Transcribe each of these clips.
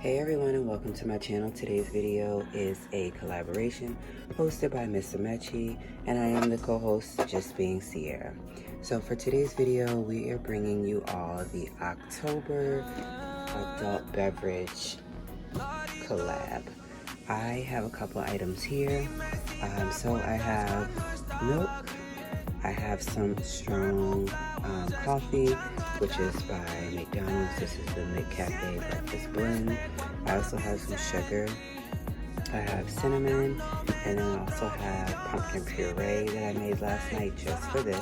Hey everyone, and welcome to my channel. Today's video is a collaboration hosted by Miss Amaechi, and I am the co-host, JustBeingC'Aira. So for today's video, we are bringing you all the October adult beverage collab. I have a couple items here. So I have milk, I have some strong coffee, which is by McDonald's. This is the McCafe Breakfast Blend. I also have some sugar. I have cinnamon, and then I also have pumpkin puree that I made last night just for this.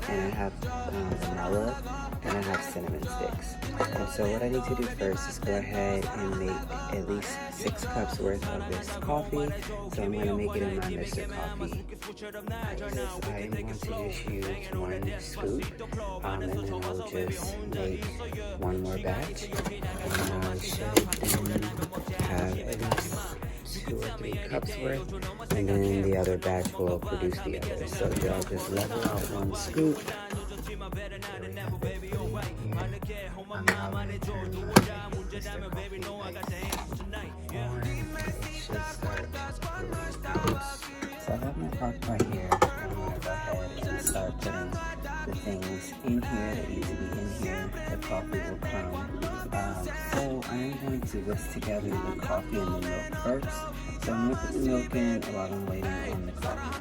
And I have vanilla, and I have cinnamon sticks. And so what I need to do first is go ahead and make at least 6 cups worth of this coffee. So I'm going to make it in my Mr. Coffee. I am going to just use 1 scoop, and then I'll just make 1 more batch. And I should then have at least 2 or 3 cups worth, and then the other batch will produce the other. So y'all just level out 1 scoop. So I have my Crockpot here. I'm going to go ahead and start putting the things in here that need to be in here. The coffee will come. So I am going to whisk together the coffee and the milk first. So I'm going to put the milk in while I'm waiting on the coffee.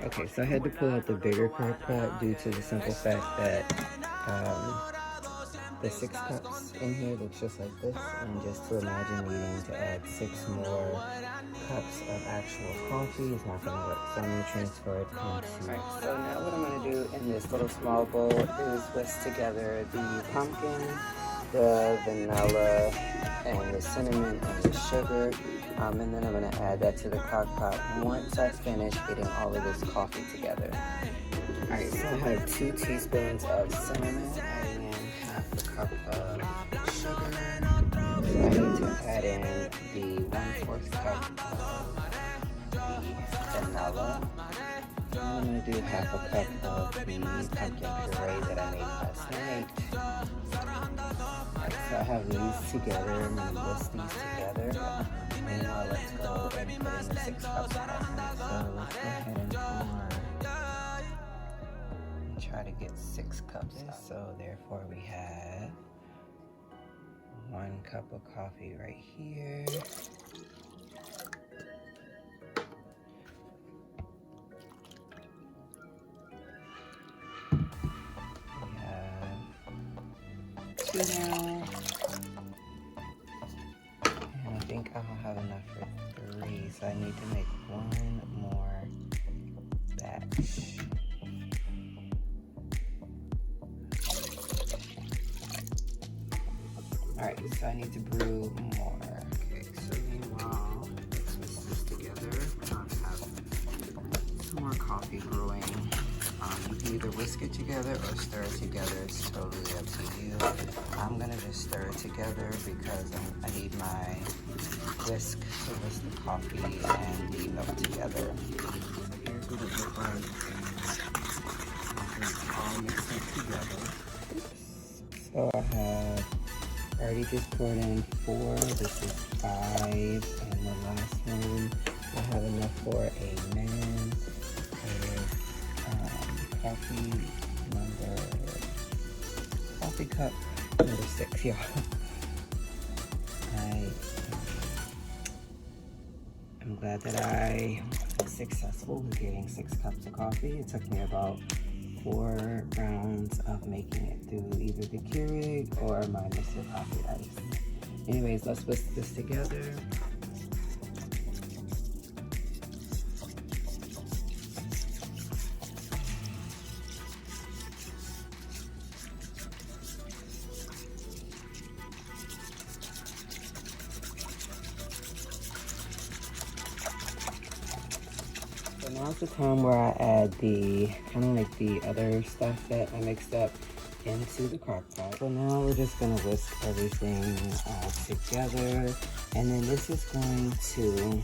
Okay, so I had to pull out the bigger Crockpot due to the simple fact that the 6 cups in here looks just like this, and just to imagine needing to add 6 more cups of actual coffee is not going to work. So I'm going to transfer it into. Right, so now what I'm going to do in this little small bowl is whisk together the pumpkin, the vanilla, and the cinnamon and the sugar. And then I'm going to add that to the Crockpot once I finish getting all of this coffee together. Alright, so I have 2 teaspoons of cinnamon and half a cup of sugar. So I need to add in the 1/4 cup of the vanilla. I'm going to do half a cup of the pumpkin puree that I made last night. Alright, so I have these together. I'm going to whisk these together. Meanwhile, let's go and put in 6 cups of coffee. So let's go ahead and pour. Try to get 6 cups. So therefore we have 1 cup of coffee right here. We have 2 now. And I think I'll have enough for 3, so I need to make 1 more batch. Alright, so I need to brew more. Okay, so meanwhile, let's mix this together. I have some more coffee brewing. You can either whisk it together or stir it together. It's totally up to you. I'm gonna just stir it together because I need my whisk to whisk the coffee and the milk together. So here's what it looks like. It's all mixed up together. So I have already just poured in 4. This is 5, and the last one I have enough for a man. Coffee cup number 6, y'all. I'm glad that I was successful with getting 6 cups of coffee. It took me about 4 rounds of making it through either the Keurig or my Mr. Coffee ice. Anyways, let's whisk this together. Now's the time where I add the kind of like the other stuff that I mixed up. into the crock pot. So now we're just gonna whisk everything all together. And then this is going to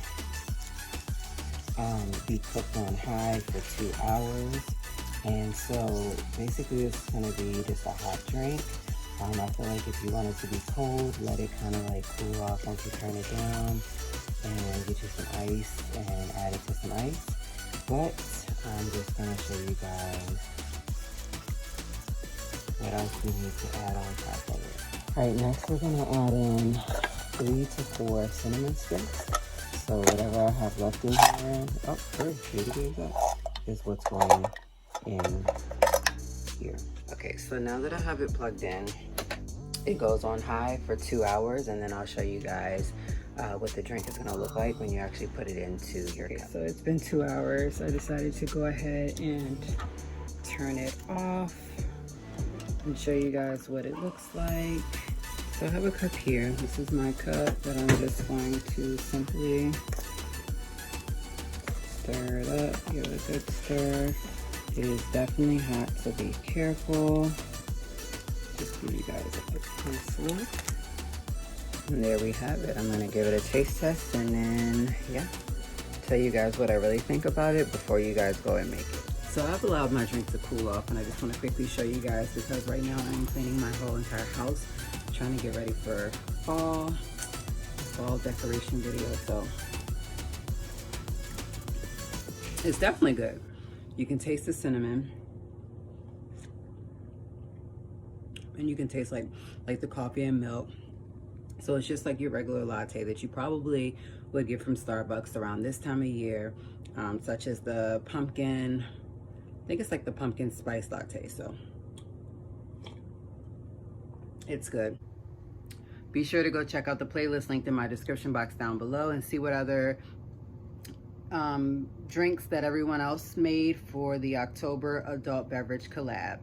be cooked on high for 2 hours. And so basically it's gonna be just a hot drink. I feel like if you want it to be cold, let it kind of like cool off once you turn it down, and get you some ice and add it to some ice. But I'm just gonna show you guys what else we need to add on top of it. All right, next we're gonna add in 3 to 4 cinnamon sticks. So whatever I have left in here, is what's going in here. Okay, so now that I have it plugged in, it goes on high for 2 hours, and then I'll show you guys what the drink is gonna look like when you actually put it into your cup. So it's been 2 hours. I decided to go ahead and turn it off and show you guys what it looks like. So I have a cup here. This is my cup that I'm just going to simply stir it up, give it a good stir. It is definitely hot, so be careful. Just give you guys a quick close look. And there we have it. I'm gonna give it a taste test and then, yeah, tell you guys what I really think about it before you guys go and make it. So I've allowed my drink to cool off, and I just want to quickly show you guys because right now I'm cleaning my whole entire house, trying to get ready for fall decoration video. So it's definitely good. You can taste the cinnamon, and you can taste like the coffee and milk. So it's just like your regular latte that you probably would get from Starbucks around this time of year, such as the pumpkin, I think it's like the pumpkin spice latte. So it's good. Be sure to go check out the playlist linked in my description box down below and see what other drinks that everyone else made for the October adult beverage collab.